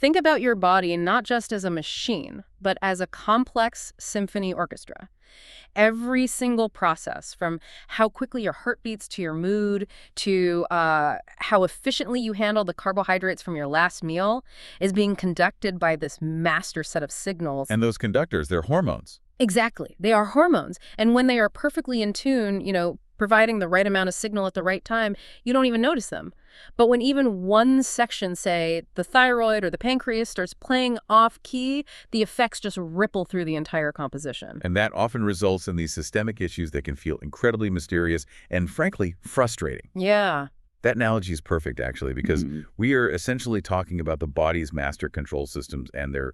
Think about your body not just as a machine, but as a complex symphony orchestra. Every single process, from how quickly your heart beats to your mood to how efficiently you handle the carbohydrates from your last meal, is being conducted by this master set of signals. And those conductors, they're hormones. Exactly. They are hormones. And when they are perfectly in tune, providing the right amount of signal at the right time, you don't even notice them. But when even one section, say, the thyroid or the pancreas, starts playing off-key, the effects just ripple through the entire composition. And that often results in these systemic issues that can feel incredibly mysterious and, frankly, frustrating. Yeah. That analogy is perfect, actually, because we are essentially talking about the body's master control systems and their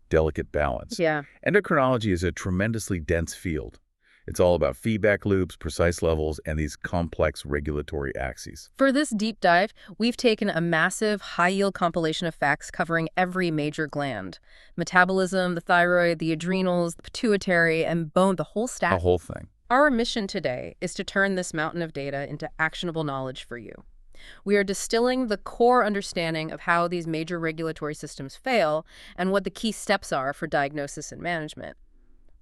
delicate balance. Yeah. Endocrinology is a tremendously dense field. It's all about feedback loops, precise levels, and these complex regulatory axes. For this deep dive, we've taken a massive, high-yield compilation of facts covering every major gland. Metabolism, the thyroid, the adrenals, the pituitary, and bone, the whole stack. The whole thing. Our mission today is to turn this mountain of data into actionable knowledge for you. We are distilling the core understanding of how these major regulatory systems fail and what the key steps are for diagnosis and management.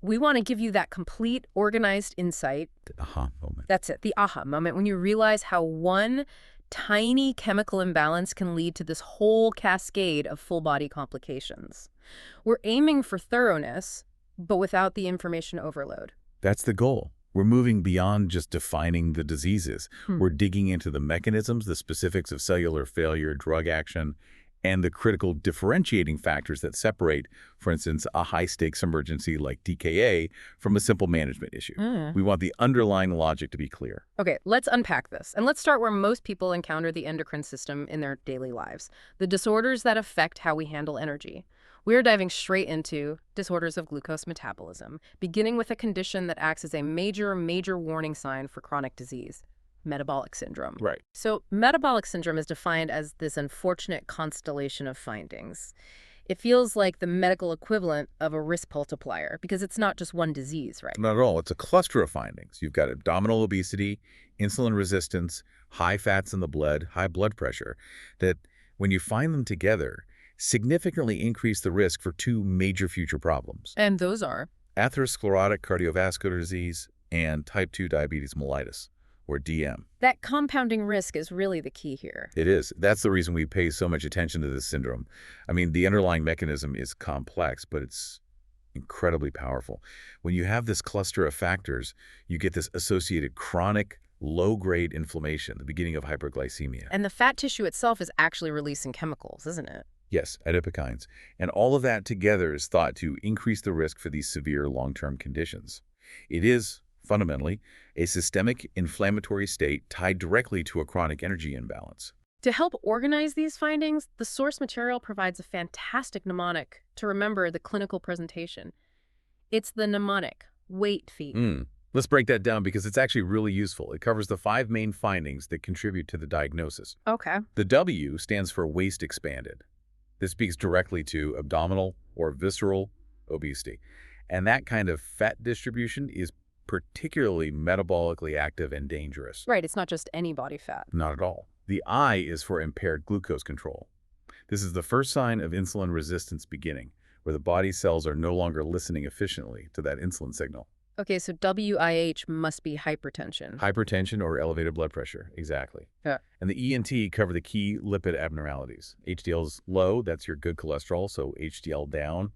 We want to give you that complete, organized insight. The aha moment. That's it, the aha moment, when you realize how one tiny chemical imbalance can lead to this whole cascade of full-body complications. We're aiming for thoroughness, but without the information overload. That's the goal. We're moving beyond just defining the diseases. We're digging into the mechanisms, the specifics of cellular failure, drug action, and the critical differentiating factors that separate, for instance, a high-stakes emergency like DKA from a simple management issue. We want the underlying logic to be clear. Okay, let's unpack this. And let's start where most people encounter the endocrine system in their daily lives, the disorders that affect how we handle energy. We're diving straight into disorders of glucose metabolism, beginning with a condition that acts as a major warning sign for chronic disease. Metabolic syndrome. Right. So metabolic syndrome is defined as this unfortunate constellation of findings. It feels like the medical equivalent of a risk multiplier because it's not just one disease, right? Not at all. It's a cluster of findings. You've got abdominal obesity, insulin resistance, high fats in the blood, high blood pressure, that when you find them together, significantly increase the risk for two major future problems. And those are? Atherosclerotic cardiovascular disease and type 2 diabetes mellitus, or DM. That compounding risk is really the key here. It is. That's the reason we pay so much attention to this syndrome. I mean, the underlying mechanism is complex, but it's incredibly powerful. When you have this cluster of factors, you get this associated chronic, low-grade inflammation, the beginning of hyperglycemia. And the fat tissue itself is actually releasing chemicals, isn't it? Yes, adipokines. And all of that together is thought to increase the risk for these severe long-term conditions. It is, fundamentally, a systemic inflammatory state tied directly to a chronic energy imbalance. To help organize these findings, the source material provides a fantastic mnemonic to remember the clinical presentation. It's the mnemonic, WAIT feat. Let's break that down because it's actually really useful. It covers the 5 main findings that contribute to the diagnosis. Okay. The W stands for waist expanded. This speaks directly to abdominal or visceral obesity. And that kind of fat distribution is particularly metabolically active and dangerous. Right, it's not just any body fat. Not at all. The I is for impaired glucose control. This is the first sign of insulin resistance beginning, where the body cells are no longer listening efficiently to that insulin signal. Okay, so WIH must be hypertension. Hypertension or elevated blood pressure, exactly. Yeah. And the E and T cover the key lipid abnormalities. HDL is low, that's your good cholesterol, so HDL down.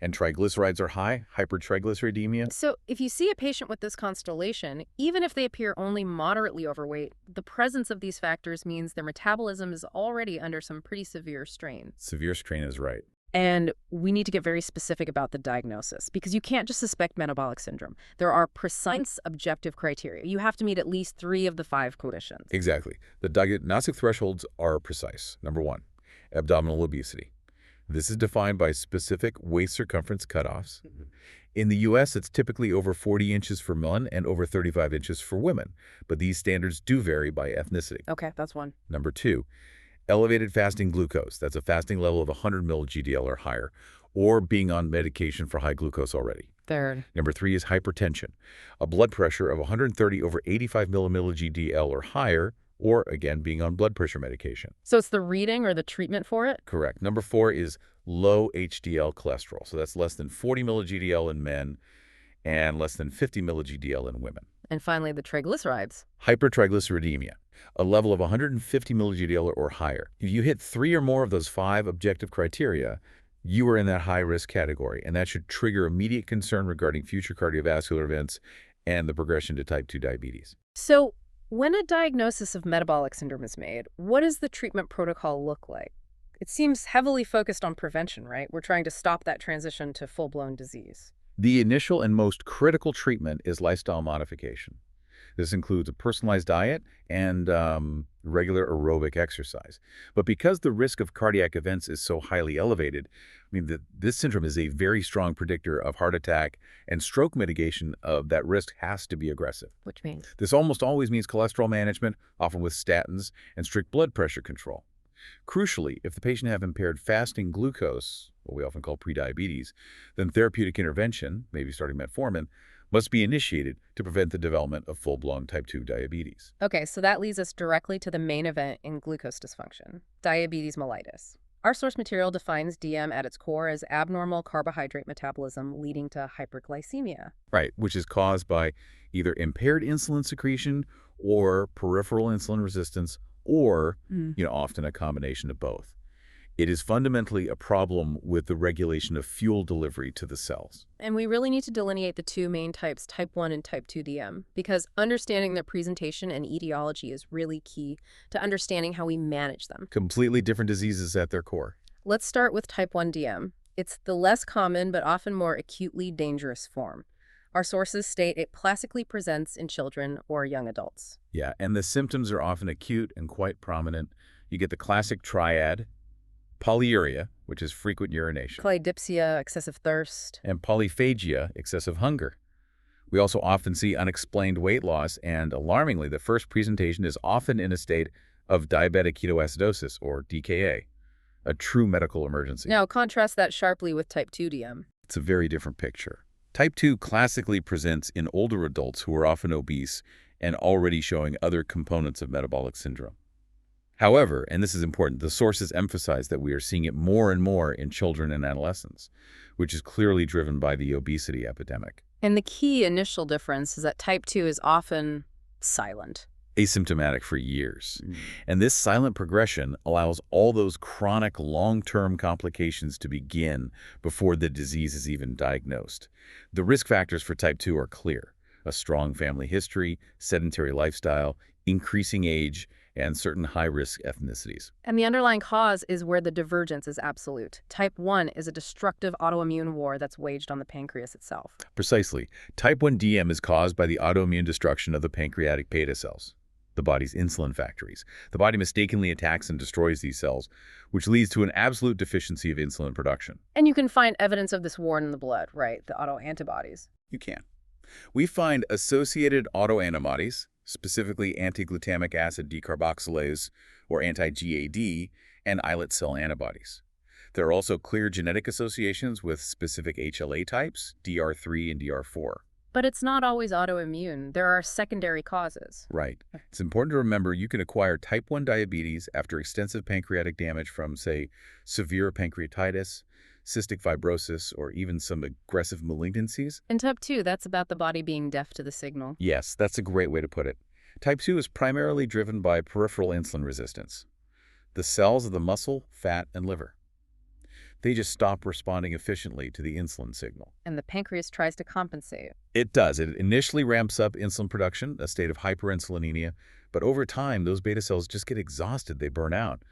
And triglycerides are high, hypertriglyceridemia. So if you see a patient with this constellation, even if they appear only moderately overweight, the presence of these factors means their metabolism is already under some pretty severe strain. Severe strain is right. And we need to get very specific about the diagnosis because you can't just suspect metabolic syndrome. There are precise objective criteria. You have to meet at least 3 of the 5 conditions. Exactly. The diagnostic thresholds are precise. Number 1, abdominal obesity. This is defined by specific waist circumference cutoffs. In the U.S., it's typically over 40 inches for men and over 35 inches for women, but these standards do vary by ethnicity. Okay, that's 1. Number 2, elevated fasting glucose. That's a fasting level of 100 mg/dL or higher, or being on medication for high glucose already. 3rd. Number 3 is hypertension, a blood pressure of 130 over 85 mg/dL or higher, or, again, being on blood pressure medication. So it's the reading or the treatment for it? Correct. Number 4 is low HDL cholesterol. So that's less than 40 milli-GDL in men and less than 50 milli-GDL in women. And finally, the triglycerides. Hypertriglyceridemia, a level of 150 milli-GDL or higher. If you hit 3 or more of those 5 objective criteria, you are in that high-risk category, and that should trigger immediate concern regarding future cardiovascular events and the progression to type 2 diabetes. So when a diagnosis of metabolic syndrome is made, what does the treatment protocol look like? It seems heavily focused on prevention, right? We're trying to stop that transition to full-blown disease. The initial and most critical treatment is lifestyle modification. This includes a personalized diet and regular aerobic exercise. But because the risk of cardiac events is so highly elevated, this syndrome is a very strong predictor of heart attack, and stroke mitigation of that risk has to be aggressive. Which means? This almost always means cholesterol management, often with statins, and strict blood pressure control. Crucially, if the patient have impaired fasting glucose, what we often call prediabetes, then therapeutic intervention, maybe starting metformin, must be initiated to prevent the development of full-blown type 2 diabetes. Okay, so that leads us directly to the main event in glucose dysfunction, diabetes mellitus. Our source material defines DM at its core as abnormal carbohydrate metabolism leading to hyperglycemia. Right, which is caused by either impaired insulin secretion or peripheral insulin resistance or, often a combination of both. It is fundamentally a problem with the regulation of fuel delivery to the cells. And we really need to delineate the two main types, type 1 and type 2 DM, because understanding their presentation and etiology is really key to understanding how we manage them. Completely different diseases at their core. Let's start with type 1 DM. It's the less common but often more acutely dangerous form. Our sources state it classically presents in children or young adults. Yeah, and the symptoms are often acute and quite prominent. You get the classic triad: polyuria, which is frequent urination, Chlydipsia, excessive thirst, and polyphagia, excessive hunger. We also often see unexplained weight loss, and alarmingly, the first presentation is often in a state of diabetic ketoacidosis, or DKA, a true medical emergency. Now, contrast that sharply with type 2 DM. It's a very different picture. Type 2 classically presents in older adults who are often obese and already showing other components of metabolic syndrome. However, and this is important, the sources emphasize that we are seeing it more and more in children and adolescents, which is clearly driven by the obesity epidemic. And the key initial difference is that type 2 is often silent. Asymptomatic for years. And this silent progression allows all those chronic long-term complications to begin before the disease is even diagnosed. The risk factors for type 2 are clear: a strong family history, sedentary lifestyle, increasing age, and certain high-risk ethnicities. And the underlying cause is where the divergence is absolute. Type 1 is a destructive autoimmune war that's waged on the pancreas itself. Precisely. Type 1 DM is caused by the autoimmune destruction of the pancreatic beta cells, the body's insulin factories. The body mistakenly attacks and destroys these cells, which leads to an absolute deficiency of insulin production. And you can find evidence of this war in the blood, right? The autoantibodies. You can. We find associated autoantibodies, specifically anti-glutamic acid decarboxylase, or anti-GAD, and islet cell antibodies. There are also clear genetic associations with specific HLA types, DR3 and DR4. But it's not always autoimmune. There are secondary causes. Right. It's important to remember you can acquire type 1 diabetes after extensive pancreatic damage from, say, severe pancreatitis, cystic fibrosis, or even some aggressive malignancies. In type 2, that's about the body being deaf to the signal. Yes, that's a great way to put it. Type 2 is primarily driven by peripheral insulin resistance, the cells of the muscle, fat, and liver. They just stop responding efficiently to the insulin signal. And the pancreas tries to compensate. It does. It initially ramps up insulin production, a state of hyperinsulinemia, but over time, those beta cells just get exhausted. They burn out.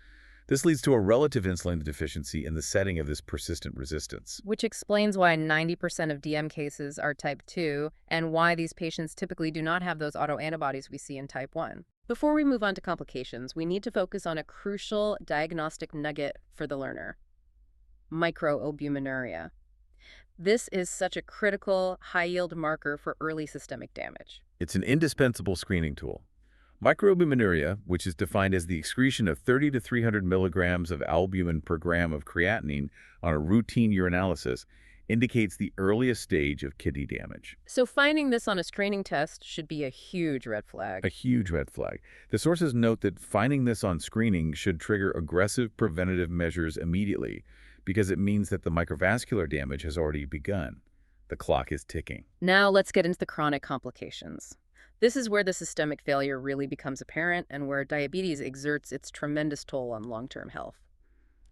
This leads to a relative insulin deficiency in the setting of this persistent resistance. Which explains why 90% of DM cases are type 2 and why these patients typically do not have those autoantibodies we see in type 1. Before we move on to complications, we need to focus on a crucial diagnostic nugget for the learner: microalbuminuria. This is such a critical, high-yield marker for early systemic damage. It's an indispensable screening tool. Microalbuminuria, which is defined as the excretion of 30 to 300 milligrams of albumin per gram of creatinine on a routine urinalysis, indicates the earliest stage of kidney damage. So finding this on a screening test should be a huge red flag. A huge red flag. The sources note that finding this on screening should trigger aggressive preventative measures immediately because it means that the microvascular damage has already begun. The clock is ticking. Now let's get into the chronic complications. This is where the systemic failure really becomes apparent and where diabetes exerts its tremendous toll on long-term health.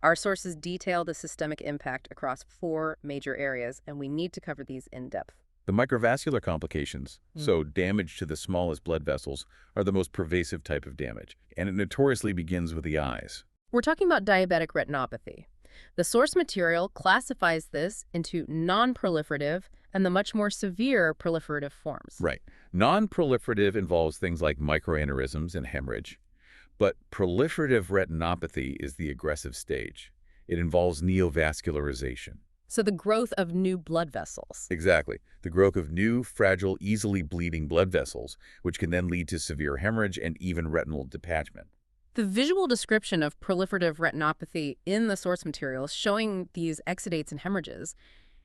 Our sources detail the systemic impact across 4 major areas, and we need to cover these in depth. The microvascular complications, so damage to the smallest blood vessels, are the most pervasive type of damage, and it notoriously begins with the eyes. We're talking about diabetic retinopathy. The source material classifies this into non-proliferative and the much more severe proliferative forms. Right. Non-proliferative involves things like microaneurysms and hemorrhage, but proliferative retinopathy is the aggressive stage. It involves neovascularization. So the growth of new blood vessels. Exactly. The growth of new, fragile, easily bleeding blood vessels, which can then lead to severe hemorrhage and even retinal detachment. The visual description of proliferative retinopathy in the source materials showing these exudates and hemorrhages,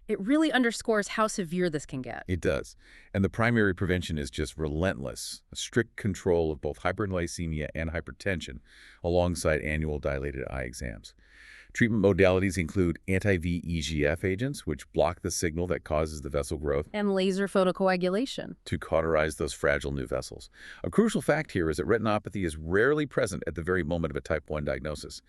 it really underscores how severe this can get. It does. And the primary prevention is just relentless, a strict control of both hyperglycemia and hypertension, alongside annual dilated eye exams. Treatment modalities include anti-VEGF agents, which block the signal that causes the vessel growth, And laser photocoagulation. to cauterize those fragile new vessels. A crucial fact here is that retinopathy is rarely present at the very moment of a type 1 diagnosis,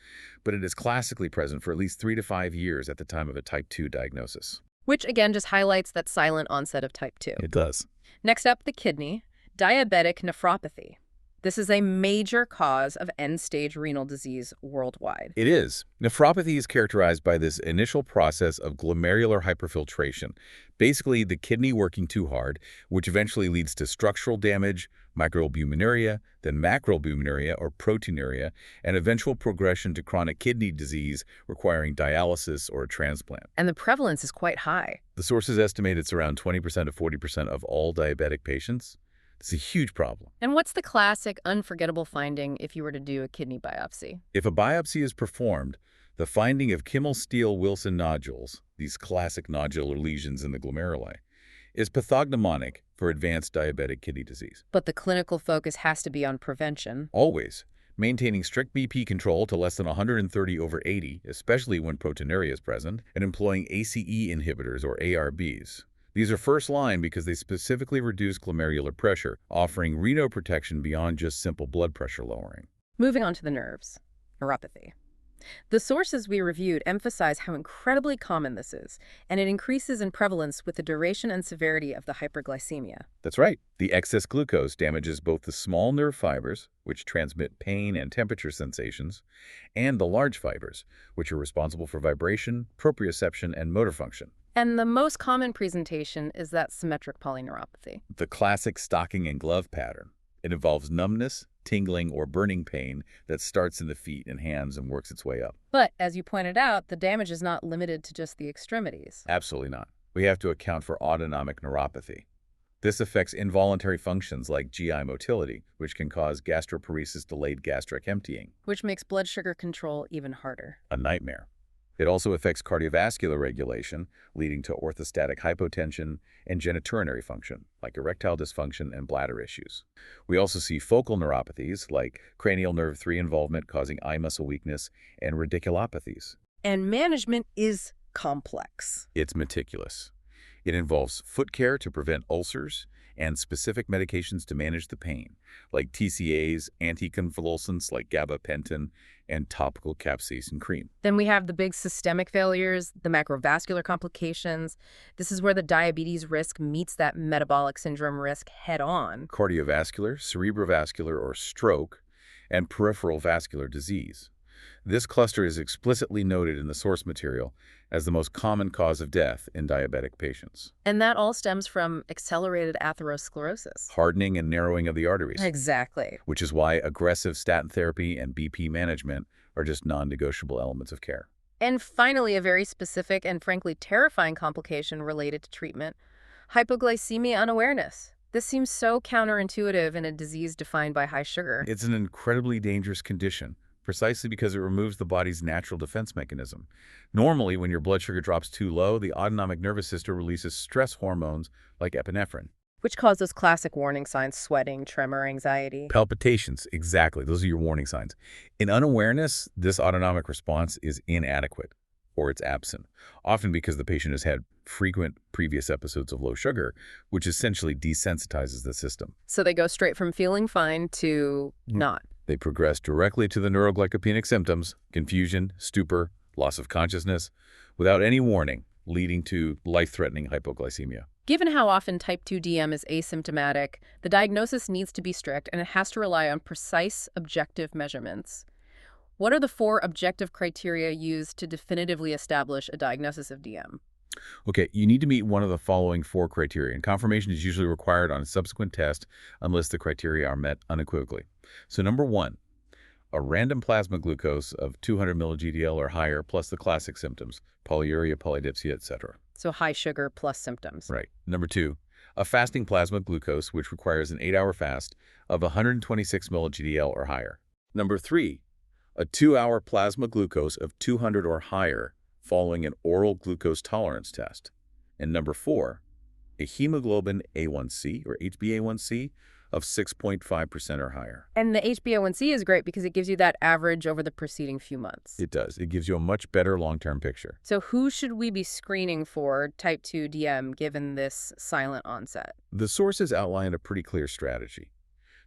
but it is classically present for at least 3 to 5 years at the time of a type 2 diagnosis. Which again just highlights that silent onset of type 2. It does. Next up, the kidney, diabetic nephropathy. This is a major cause of end-stage renal disease worldwide. It is. Nephropathy is characterized by this initial process of glomerular hyperfiltration, basically the kidney working too hard, which eventually leads to structural damage, microalbuminuria, then macroalbuminuria or proteinuria, and eventual progression to chronic kidney disease requiring dialysis or a transplant. And the prevalence is quite high. The sources estimate it's around 20% to 40% of all diabetic patients. It's a huge problem. And what's the classic unforgettable finding if you were to do a kidney biopsy? If a biopsy is performed, the finding of Kimmel-Steele-Wilson nodules, these classic nodular lesions in the glomeruli, is pathognomonic for advanced diabetic kidney disease. But the clinical focus has to be on prevention. Always. Maintaining strict BP control to less than 130/80, especially when proteinuria is present, and employing ACE inhibitors or ARBs. These are first line because they specifically reduce glomerular pressure, offering renal protection beyond just simple blood pressure lowering. Moving on to the nerves, neuropathy. The sources we reviewed emphasize how incredibly common this is, and it increases in prevalence with the duration and severity of the hyperglycemia. That's right. The excess glucose damages both the small nerve fibers, which transmit pain and temperature sensations, and the large fibers, which are responsible for vibration, proprioception, and motor function. And the most common presentation is that symmetric polyneuropathy. The classic stocking and glove pattern. It involves numbness, tingling, or burning pain that starts in the feet and hands and works its way up. But, as you pointed out, the damage is not limited to just the extremities. Absolutely not. We have to account for autonomic neuropathy. This affects involuntary functions like GI motility, which can cause gastroparesis-delayed gastric emptying. Which makes blood sugar control even harder. A nightmare. It also affects cardiovascular regulation, leading to orthostatic hypotension and genitourinary function, like erectile dysfunction and bladder issues. We also see focal neuropathies, like cranial nerve 3 involvement causing eye muscle weakness, and radiculopathies. And management is complex. It's meticulous. It involves foot care to prevent ulcers and specific medications to manage the pain, like TCAs, anticonvulsants like gabapentin, and topical capsaicin cream. Then we have the big systemic failures, the macrovascular complications. This is where the diabetes risk meets that metabolic syndrome risk head-on. Cardiovascular, cerebrovascular or stroke, and peripheral vascular disease. This cluster is explicitly noted in the source material as the most common cause of death in diabetic patients. And that all stems from accelerated atherosclerosis. Hardening and narrowing of the arteries. Exactly. Which is why aggressive statin therapy and BP management are just non-negotiable elements of care. And finally, a very specific and frankly terrifying complication related to treatment, hypoglycemia unawareness. This seems so counterintuitive in a disease defined by high sugar. It's an incredibly dangerous condition, precisely because it removes the body's natural defense mechanism. Normally, when your blood sugar drops too low, the autonomic nervous system releases stress hormones like epinephrine. Which cause those classic warning signs: sweating, tremor, anxiety. Palpitations, exactly. Those are your warning signs. In unawareness, this autonomic response is inadequate or it's absent, often because the patient has had frequent previous episodes of low sugar, which essentially desensitizes the system. So they go straight from feeling fine to not. They progress directly to the neuroglycopenic symptoms, confusion, stupor, loss of consciousness, without any warning, leading to life-threatening hypoglycemia. Given how often type 2 DM is asymptomatic, the diagnosis needs to be strict and it has to rely on precise, objective measurements. What are the 4 objective criteria used to definitively establish a diagnosis of DM? Okay, you need to meet one of the following 4 criteria, and confirmation is usually required on a subsequent test unless the criteria are met unequivocally. So number 1, a random plasma glucose of 200 milli-GDL or higher plus the classic symptoms, polyuria, polydipsia, etc. So high sugar plus symptoms. Right. Number 2, a fasting plasma glucose, which requires an 8-hour fast of 126 milli-GDL or higher. Number 3, a 2-hour plasma glucose of 200 or higher following an oral glucose tolerance test. And number 4, a hemoglobin A1C or HbA1c of 6.5% or higher. And the HbA1c is great because it gives you that average over the preceding few months. It does. It gives you a much better long-term picture. So who should we be screening for type 2 DM given this silent onset? The sources outline a pretty clear strategy.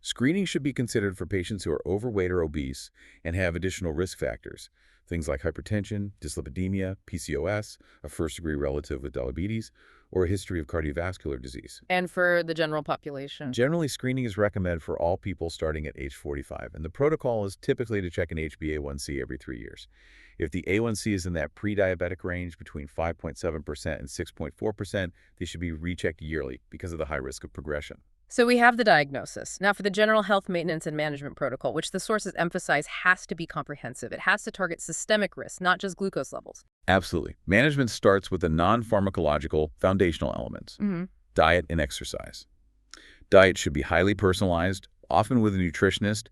Screening should be considered for patients who are overweight or obese and have additional risk factors, things like hypertension, dyslipidemia, PCOS, a first-degree relative with diabetes, or a history of cardiovascular disease. And for the general population? Generally, screening is recommended for all people starting at age 45, and the protocol is typically to check an HbA1c every 3 years. If the A1c is in that pre-diabetic range between 5.7% and 6.4%, they should be rechecked yearly because of the high risk of progression. So we have the diagnosis. Now for the general health maintenance and management protocol, which the sources emphasize has to be comprehensive. It has to target systemic risks, not just glucose levels. Absolutely. Management starts with the non-pharmacological foundational elements, diet and exercise. Diet should be highly personalized, often with a nutritionist,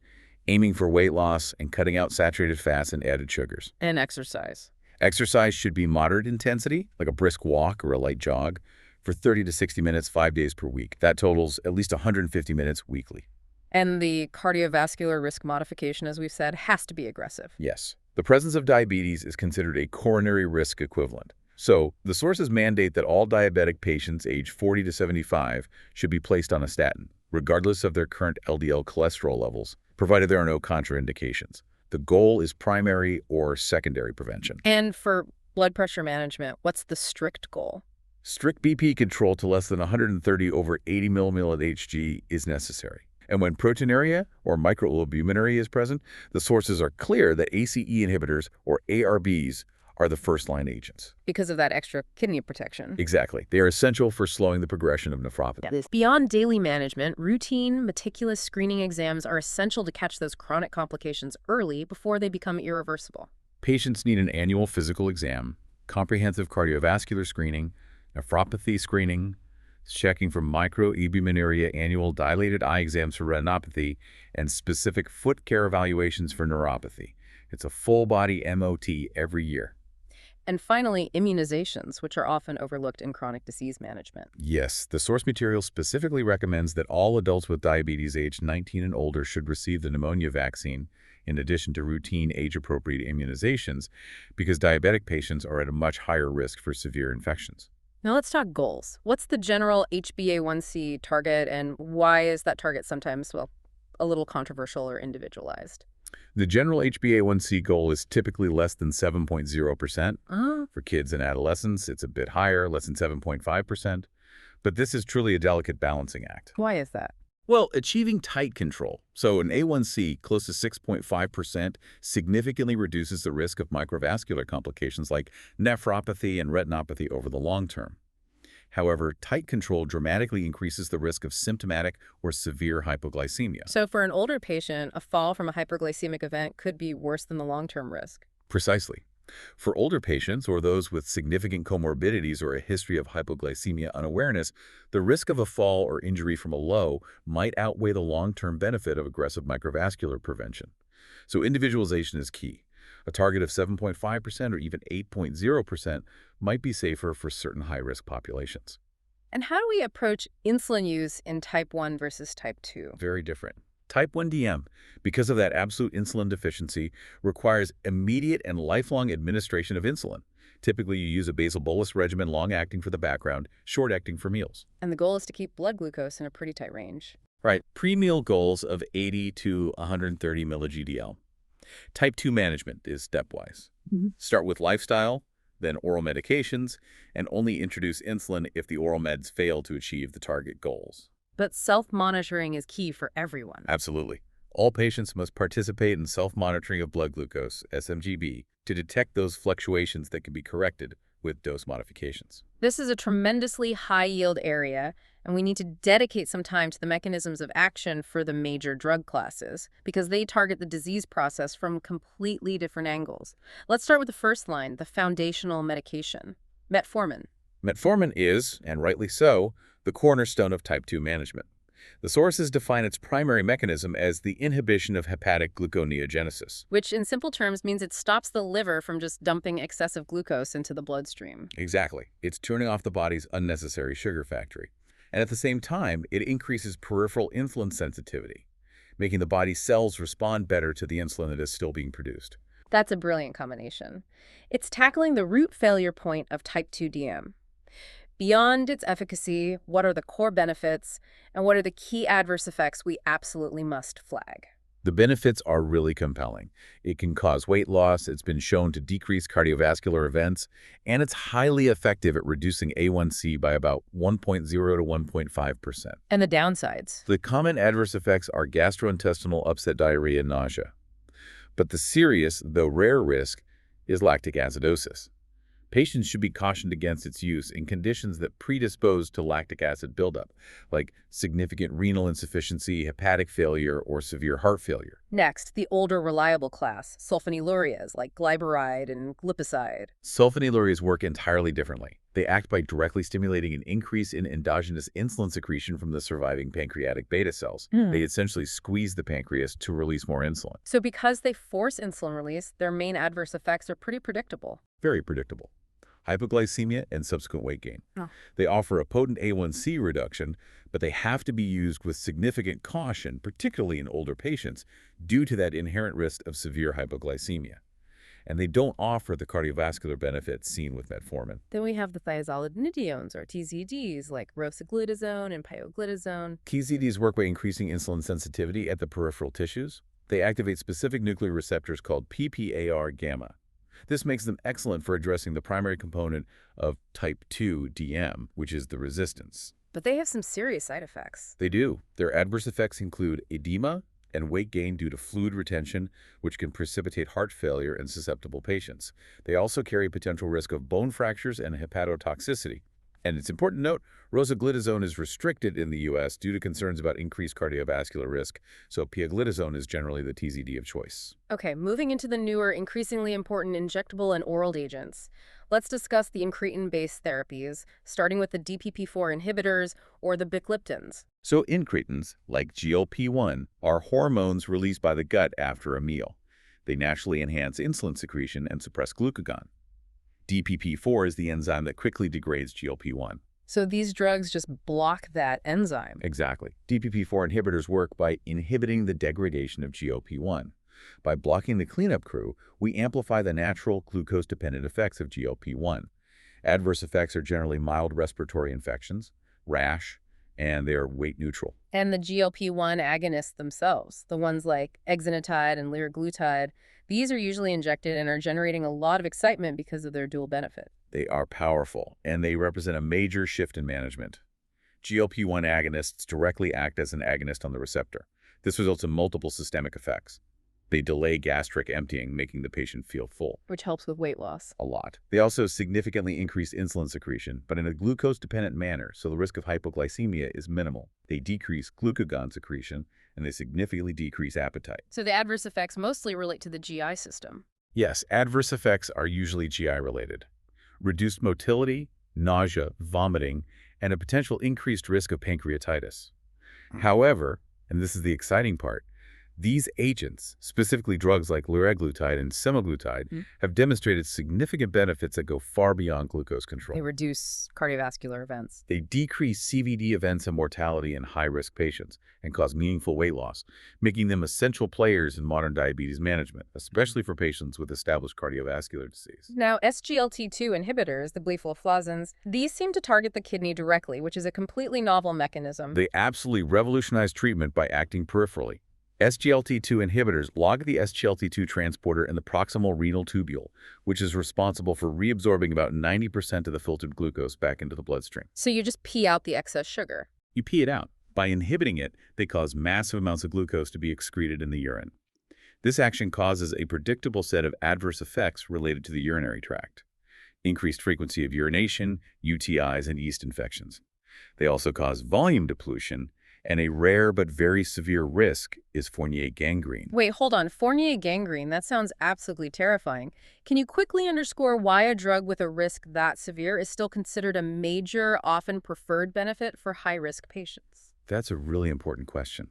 aiming for weight loss and cutting out saturated fats and added sugars. And exercise. Exercise should be moderate intensity, like a brisk walk or a light jog, for 30 to 60 minutes, 5 days per week. That totals at least 150 minutes weekly. And the cardiovascular risk modification, as we've said, has to be aggressive. Yes. The presence of diabetes is considered a coronary risk equivalent. So, the sources mandate that all diabetic patients aged 40 to 75 should be placed on a statin, regardless of their current LDL cholesterol levels, provided there are no contraindications. The goal is primary or secondary prevention. And for blood pressure management, what's the strict goal? Strict BP control to less than 130 over 80 millimole at Hg is necessary. And when proteinuria or microalbuminuria is present, the sources are clear that ACE inhibitors, or ARBs, are the first-line agents. Because of that extra kidney protection. Exactly. They are essential for slowing the progression of nephropathy. Beyond daily management, routine, meticulous screening exams are essential to catch those chronic complications early before they become irreversible. Patients need an annual physical exam, comprehensive cardiovascular screening, nephropathy screening, checking for microalbuminuria, annual dilated eye exams for retinopathy, and specific foot care evaluations for neuropathy. It's a full-body MOT every year. And finally, immunizations, which are often overlooked in chronic disease management. Yes, the source material specifically recommends that all adults with diabetes aged 19 and older should receive the pneumonia vaccine in addition to routine age-appropriate immunizations because diabetic patients are at a much higher risk for severe infections. Now let's talk goals. What's the general HbA1c target, and why is that target sometimes, well, a little controversial or individualized? The general HbA1c goal is typically less than 7.0%. For kids and adolescents, it's a bit higher, less than 7.5%. But this is truly a delicate balancing act. Why is that? Well, achieving tight control, so an A1c close to 6.5% significantly reduces the risk of microvascular complications like nephropathy and retinopathy over the long term. However, tight control dramatically increases the risk of symptomatic or severe hypoglycemia. So for an older patient, a fall from a hyperglycemic event could be worse than the long-term risk. Precisely. For older patients or those with significant comorbidities or a history of hypoglycemia unawareness, the risk of a fall or injury from a low might outweigh the long-term benefit of aggressive microvascular prevention. So individualization is key. A target of 7.5% or even 8.0% might be safer for certain high-risk populations. And how do we approach insulin use in type 1 versus type 2? Very different. Type 1 DM, because of that absolute insulin deficiency, requires immediate and lifelong administration of insulin. Typically, you use a basal bolus regimen, long-acting for the background, short-acting for meals. And the goal is to keep blood glucose in a pretty tight range. Right, pre-meal goals of 80 to 130 milli-GDL. Type 2 management is stepwise. Start with lifestyle, then oral medications, and only introduce insulin if the oral meds fail to achieve the target goals. But self-monitoring is key for everyone. Absolutely. All patients must participate in self-monitoring of blood glucose, SMGB, to detect those fluctuations that can be corrected with dose modifications. This is a tremendously high-yield area, and we need to dedicate some time to the mechanisms of action for the major drug classes, because they target the disease process from completely different angles. Let's start with the first line, the foundational medication, metformin. Metformin is, and rightly so, the cornerstone of type 2 management. The sources define its primary mechanism as the inhibition of hepatic gluconeogenesis. Which in simple terms means it stops the liver from just dumping excessive glucose into the bloodstream. Exactly. It's turning off the body's unnecessary sugar factory. And at the same time, it increases peripheral insulin sensitivity, making the body's cells respond better to the insulin that is still being produced. That's a brilliant combination. It's tackling the root failure point of type 2 DM. Beyond its efficacy, what are the core benefits, and what are the key adverse effects we absolutely must flag? The benefits are really compelling. It can cause weight loss, it's been shown to decrease cardiovascular events, and it's highly effective at reducing A1C by about 1.0 to 1.5%. And the downsides? The common adverse effects are gastrointestinal upset, diarrhea, and nausea. But the serious, though rare risk is lactic acidosis. Patients should be cautioned against its use in conditions that predispose to lactic acid buildup, like significant renal insufficiency, hepatic failure, or severe heart failure. Next, the older reliable class, sulfonylureas like glyburide and glipizide. Sulfonylureas work entirely differently. They act by directly stimulating an increase in endogenous insulin secretion from the surviving pancreatic beta cells. They essentially squeeze the pancreas to release more insulin. So because they force insulin release, their main adverse effects are pretty predictable. Very predictable. Hypoglycemia and subsequent weight gain. Oh. They offer a potent A1C reduction, but they have to be used with significant caution, particularly in older patients, due to that inherent risk of severe hypoglycemia. And they don't offer the cardiovascular benefits seen with metformin. Then we have the thiazolidinediones, or TZDs, like rosiglitazone and pioglitazone. TZDs work by increasing insulin sensitivity at the peripheral tissues. They activate specific nuclear receptors called PPAR gamma. This makes them excellent for addressing the primary component of type 2 DM, which is the resistance. But they have some serious side effects. They do. Their adverse effects include edema and weight gain due to fluid retention, which can precipitate heart failure in susceptible patients. They also carry potential risk of bone fractures and hepatotoxicity. And it's important to note, rosiglitazone is restricted in the U.S. due to concerns about increased cardiovascular risk, so pioglitazone is generally the TZD of choice. Okay, moving into the newer, increasingly important injectable and oral agents. Let's discuss the incretin-based therapies, starting with the DPP-4 inhibitors or the bicliptins. So incretins, like GLP-1, are hormones released by the gut after a meal. They naturally enhance insulin secretion and suppress glucagon. DPP-4 is the enzyme that quickly degrades GLP-1. So these drugs just block that enzyme. Exactly. DPP-4 inhibitors work by inhibiting the degradation of GLP-1. By blocking the cleanup crew, we amplify the natural glucose-dependent effects of GLP-1. Adverse effects are generally mild respiratory infections, rash, and they are weight neutral. And the GLP-1 agonists themselves, the ones like exenatide and liraglutide, these are usually injected and are generating a lot of excitement because of their dual benefit. They are powerful, and they represent a major shift in management. GLP-1 agonists directly act as an agonist on the receptor. This results in multiple systemic effects. They delay gastric emptying, making the patient feel full. Which helps with weight loss. A lot. They also significantly increase insulin secretion, but in a glucose-dependent manner, so the risk of hypoglycemia is minimal. They decrease glucagon secretion, and they significantly decrease appetite. So the adverse effects mostly relate to the GI system. Yes, adverse effects are usually GI-related. Reduced motility, nausea, vomiting, and a potential increased risk of pancreatitis. However, and this is the exciting part, These agents, specifically drugs like liraglutide and semaglutide, have demonstrated significant benefits that go far beyond glucose control. They reduce cardiovascular events. They decrease CVD events and mortality in high-risk patients and cause meaningful weight loss, making them essential players in modern diabetes management, especially for patients with established cardiovascular disease. Now, SGLT2 inhibitors, the bleifloflazins, these seem to target the kidney directly, which is a completely novel mechanism. They absolutely revolutionize treatment by acting peripherally. SGLT2 inhibitors log the SGLT2 transporter in the proximal renal tubule, which is responsible for reabsorbing about 90% of the filtered glucose back into the bloodstream. So you just pee out the excess sugar. You pee it out. By inhibiting it, they cause massive amounts of glucose to be excreted in the urine. This action causes a predictable set of adverse effects related to the urinary tract: increased frequency of urination, UTIs, and yeast infections. They also cause volume depletion, and a rare but very severe risk is Fournier gangrene. Wait, hold on. Fournier gangrene, that sounds absolutely terrifying. Can you quickly underscore why a drug with a risk that severe is still considered a major, often preferred benefit for high-risk patients? That's a really important question.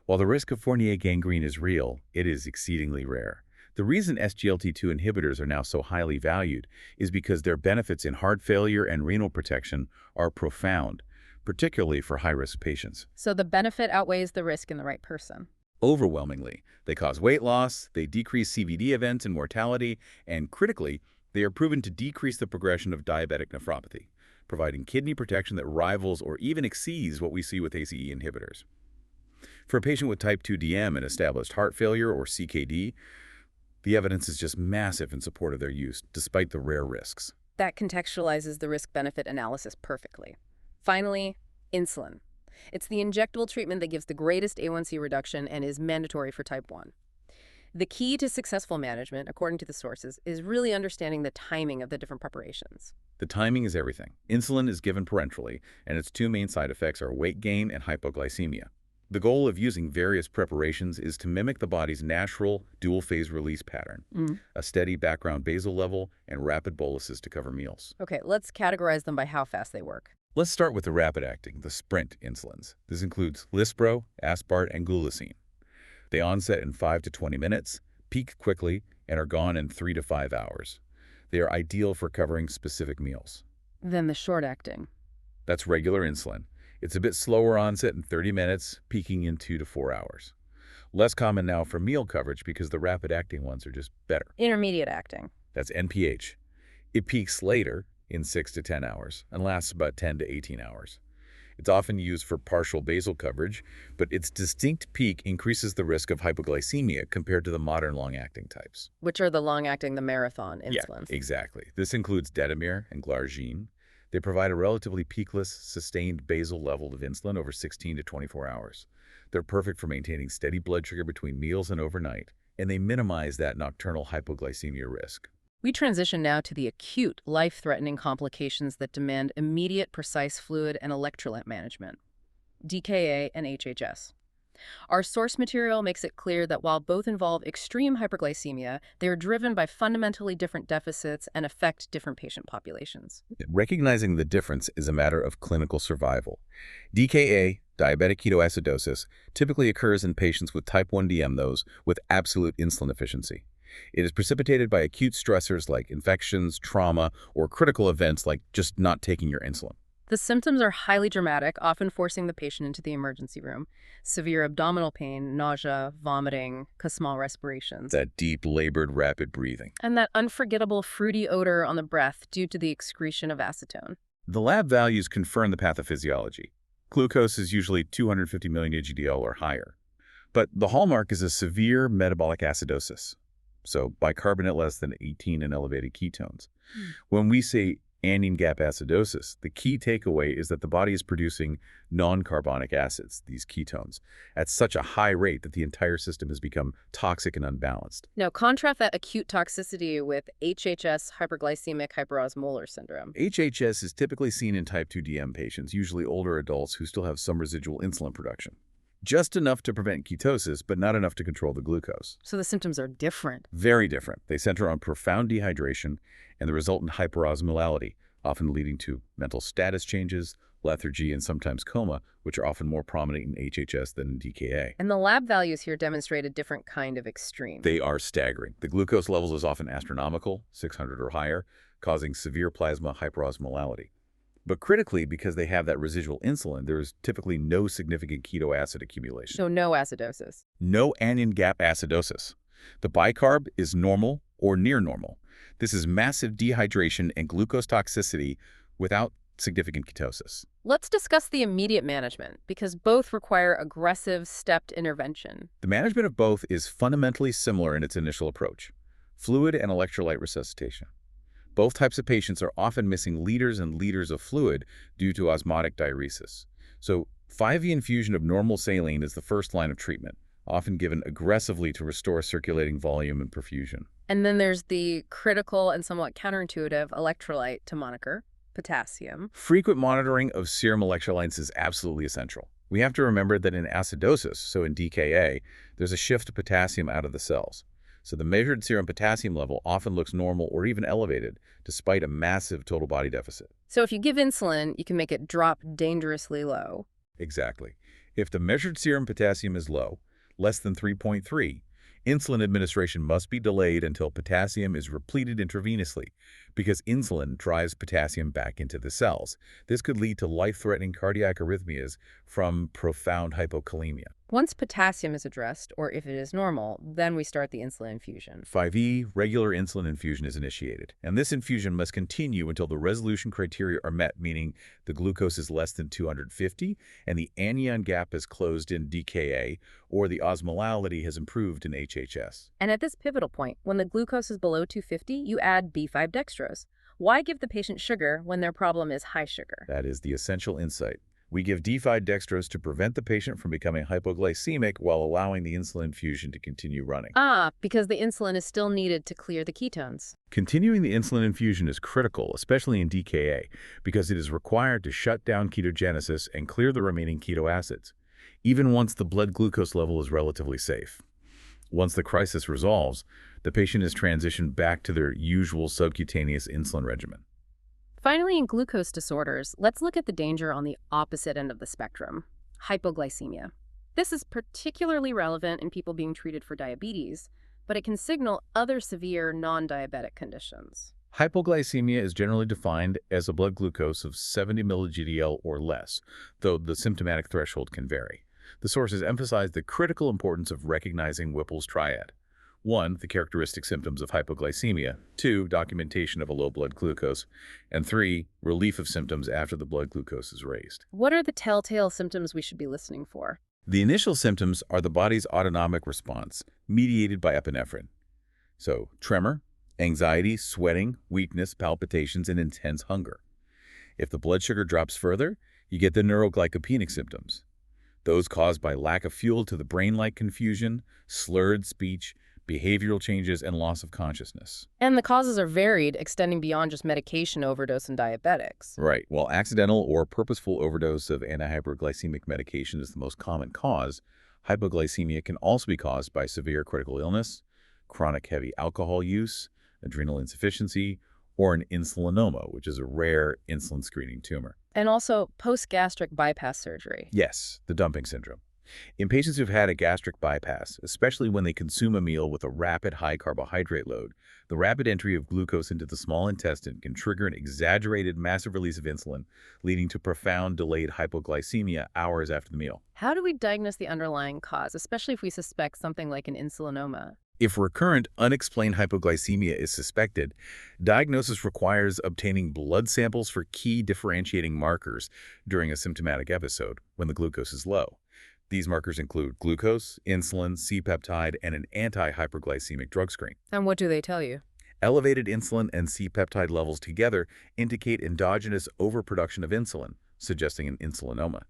While the risk of Fournier gangrene is real, it is exceedingly rare. The reason SGLT2 inhibitors are now so highly valued is because their benefits in heart failure and renal protection are profound, particularly for high-risk patients. So the benefit outweighs the risk in the right person. Overwhelmingly, they cause weight loss, they decrease CVD events and mortality, and critically, they are proven to decrease the progression of diabetic nephropathy, providing kidney protection that rivals or even exceeds what we see with ACE inhibitors. For a patient with type 2 DM and established heart failure or CKD, the evidence is just massive in support of their use, despite the rare risks. That contextualizes the risk-benefit analysis perfectly. Finally, insulin. It's the injectable treatment that gives the greatest A1C reduction and is mandatory for type 1. The key to successful management, according to the sources, is really understanding the timing of the different preparations. The timing is everything. Insulin is given parenterally, and its two main side effects are weight gain and hypoglycemia. The goal of using various preparations is to mimic the body's natural dual-phase release pattern, a steady background basal level and rapid boluses to cover meals. Okay, let's categorize them by how fast they work. Let's start with the rapid-acting, the sprint insulins. This includes Lispro, Aspart, and Glulisine. They onset in 5 to 20 minutes, peak quickly, and are gone in 3 to 5 hours. They are ideal for covering specific meals. Then the short-acting. That's regular insulin. It's a bit slower onset in 30 minutes, peaking in 2 to 4 hours. Less common now for meal coverage because the rapid-acting ones are just better. Intermediate-acting. That's NPH. It peaks later, in 6 to 10 hours, and lasts about 10 to 18 hours. It's often used for partial basal coverage, but its distinct peak increases the risk of hypoglycemia compared to the modern long-acting types. Which are the long-acting, the marathon insulins. Yeah, exactly. This includes Detamir and Glargine. They provide a relatively peakless, sustained basal level of insulin over 16 to 24 hours. They're perfect for maintaining steady blood sugar between meals and overnight, and they minimize that nocturnal hypoglycemia risk. We transition now to the acute, life-threatening complications that demand immediate, precise fluid and electrolyte management: DKA and HHS. Our source material makes it clear that while both involve extreme hyperglycemia, they are driven by fundamentally different deficits and affect different patient populations. Recognizing the difference is a matter of clinical survival. DKA, diabetic ketoacidosis, typically occurs in patients with type 1 DM, those with absolute insulin deficiency. It is precipitated by acute stressors like infections, trauma, or critical events like just not taking your insulin. The symptoms are highly dramatic, often forcing the patient into the emergency room. Severe abdominal pain, nausea, vomiting, small respirations. That deep, labored, rapid breathing. And that unforgettable fruity odor on the breath due to the excretion of acetone. The lab values confirm the pathophysiology. Glucose is usually 250 million AGDL or higher. But the hallmark is a severe metabolic acidosis. So bicarbonate less than 18 and elevated ketones. When we say anion gap acidosis, the key takeaway is that the body is producing non-carbonic acids, these ketones, at such a high rate that the entire system has become toxic and unbalanced. Now, contrast that acute toxicity with HHS, hyperglycemic hyperosmolar syndrome. HHS is typically seen in type 2 DM patients, usually older adults who still have some residual insulin production. Just enough to prevent ketosis, but not enough to control the glucose. So the symptoms are different. Very different. They center on profound dehydration and the resultant hyperosmolality, often leading to mental status changes, lethargy, and sometimes coma, which are often more prominent in HHS than in DKA. And the lab values here demonstrate a different kind of extreme. They are staggering. The glucose levels is often astronomical, 600 or higher, causing severe plasma hyperosmolality. But critically, because they have that residual insulin, there is typically no significant keto acid accumulation. So no acidosis. No anion gap acidosis. The bicarb is normal or near normal. This is massive dehydration and glucose toxicity without significant ketosis. Let's discuss the immediate management, because both require aggressive, stepped intervention. The management of both is fundamentally similar in its initial approach: fluid and electrolyte resuscitation. Both types of patients are often missing liters and liters of fluid due to osmotic diuresis. So 5e infusion of normal saline is the first line of treatment, often given aggressively to restore circulating volume and perfusion. And then there's the critical and somewhat counterintuitive electrolyte to moniker, potassium. Frequent monitoring of serum electrolytes is absolutely essential. We have to remember that in acidosis, so in DKA, there's a shift of potassium out of the cells. So the measured serum potassium level often looks normal or even elevated, despite a massive total body deficit. So if you give insulin, you can make it drop dangerously low. Exactly. If the measured serum potassium is low, less than 3.3, insulin administration must be delayed until potassium is repleted intravenously, because insulin drives potassium back into the cells. This could lead to life-threatening cardiac arrhythmias from profound hypokalemia. Once potassium is addressed, or if it is normal, then we start the insulin infusion. 5e, regular insulin infusion is initiated, and this infusion must continue until the resolution criteria are met, meaning the glucose is less than 250 and the anion gap is closed in DKA, or the osmolality has improved in HHS. And at this pivotal point, when the glucose is below 250, you add B5 dextrose. Why give the patient sugar when their problem is high sugar? That is the essential insight. We give D5 dextrose to prevent the patient from becoming hypoglycemic while allowing the insulin infusion to continue running. Because the insulin is still needed to clear the ketones. Continuing the insulin infusion is critical, especially in DKA, because it is required to shut down ketogenesis and clear the remaining keto acids, even once the blood glucose level is relatively safe. Once the crisis resolves, the patient is transitioned back to their usual subcutaneous insulin regimen. Finally, in glucose disorders, let's look at the danger on the opposite end of the spectrum, hypoglycemia. This is particularly relevant in people being treated for diabetes, but it can signal other severe non-diabetic conditions. Hypoglycemia is generally defined as a blood glucose of 70 mg/dL or less, though the symptomatic threshold can vary. The sources emphasize the critical importance of recognizing Whipple's triad. 1, the characteristic symptoms of hypoglycemia. 2, documentation of a low blood glucose. And 3, relief of symptoms after the blood glucose is raised. What are the telltale symptoms we should be listening for? The initial symptoms are the body's autonomic response, mediated by epinephrine. So, tremor, anxiety, sweating, weakness, palpitations, and intense hunger. If the blood sugar drops further, you get the neuroglycopenic symptoms. Those caused by lack of fuel to the brain like confusion, slurred speech, behavioral changes, and loss of consciousness. And the causes are varied, extending beyond just medication overdose in diabetics. Right. While accidental or purposeful overdose of antihyperglycemic medication is the most common cause, hypoglycemia can also be caused by severe critical illness, chronic heavy alcohol use, adrenal insufficiency, or an insulinoma, which is a rare insulin screening tumor. And also post-gastric bypass surgery. Yes, the dumping syndrome. In patients who've had a gastric bypass, especially when they consume a meal with a rapid high carbohydrate load, the rapid entry of glucose into the small intestine can trigger an exaggerated massive release of insulin, leading to profound delayed hypoglycemia hours after the meal. How do we diagnose the underlying cause, especially if we suspect something like an insulinoma? If recurrent, unexplained hypoglycemia is suspected, diagnosis requires obtaining blood samples for key differentiating markers during a symptomatic episode when the glucose is low. These markers include glucose, insulin, C-peptide, and an anti-hyperglycemic drug screen. And what do they tell you? Elevated insulin and C-peptide levels together indicate endogenous overproduction of insulin, suggesting an insulinoma.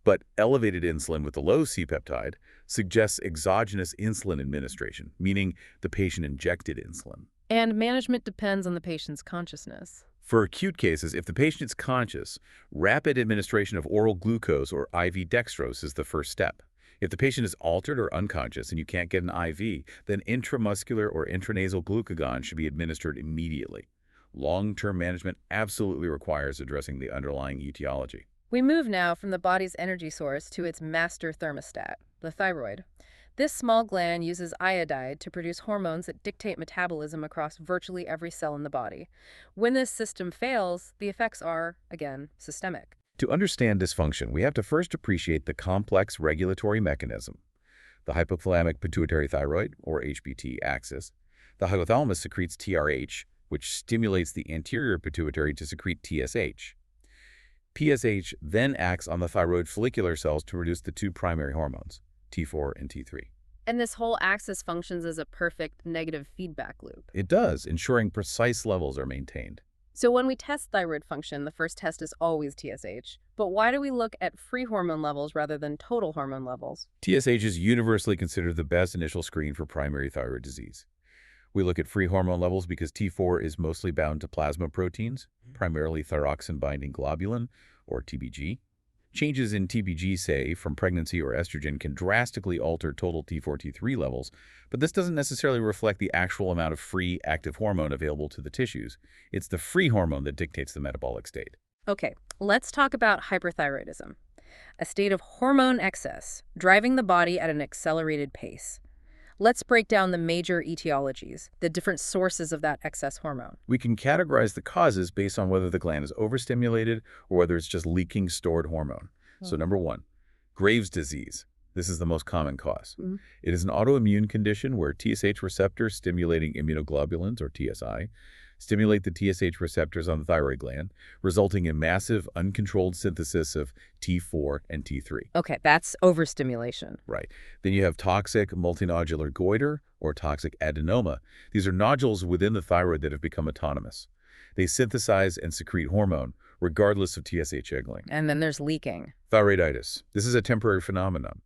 But elevated insulin with a low C-peptide suggests exogenous insulin administration, meaning the patient injected insulin. And management depends on the patient's consciousness. For acute cases, if the patient is conscious, rapid administration of oral glucose or IV dextrose is the first step. If the patient is altered or unconscious and you can't get an IV, then intramuscular or intranasal glucagon should be administered immediately. Long-term management absolutely requires addressing the underlying etiology. We move now from the body's energy source to its master thermostat, the thyroid. This small gland uses iodide to produce hormones that dictate metabolism across virtually every cell in the body. When this system fails, the effects are, again, systemic. To understand dysfunction, we have to first appreciate the complex regulatory mechanism. The hypothalamic pituitary thyroid, or HPT, axis. The hypothalamus secretes TRH, which stimulates the anterior pituitary to secrete TSH. PSH then acts on the thyroid follicular cells to produce the two primary hormones, T4 and T3. And this whole axis functions as a perfect negative feedback loop. It does, ensuring precise levels are maintained. So when we test thyroid function, the first test is always TSH. But why do we look at free hormone levels rather than total hormone levels? TSH is universally considered the best initial screen for primary thyroid disease. We look at free hormone levels because T4 is mostly bound to plasma proteins, primarily thyroxine-binding globulin, or TBG. Changes in TBG, say, from pregnancy or estrogen can drastically alter total T4, T3 levels, but this doesn't necessarily reflect the actual amount of free active hormone available to the tissues. It's the free hormone that dictates the metabolic state. Okay, let's talk about hyperthyroidism, a state of hormone excess, driving the body at an accelerated pace. Let's break down the major etiologies, the different sources of that excess hormone. We can categorize the causes based on whether the gland is overstimulated or whether it's just leaking stored hormone. So number one, Graves' disease. This is the most common cause. It is an autoimmune condition where TSH receptors stimulating immunoglobulins, or TSI, stimulate the TSH receptors on the thyroid gland, resulting in massive, uncontrolled synthesis of T4 and T3. Okay, that's overstimulation. Right. Then you have toxic multinodular goiter or toxic adenoma. These are nodules within the thyroid that have become autonomous. They synthesize and secrete hormone, regardless of TSH signaling. And then there's leaking. Thyroiditis. This is a temporary phenomenon.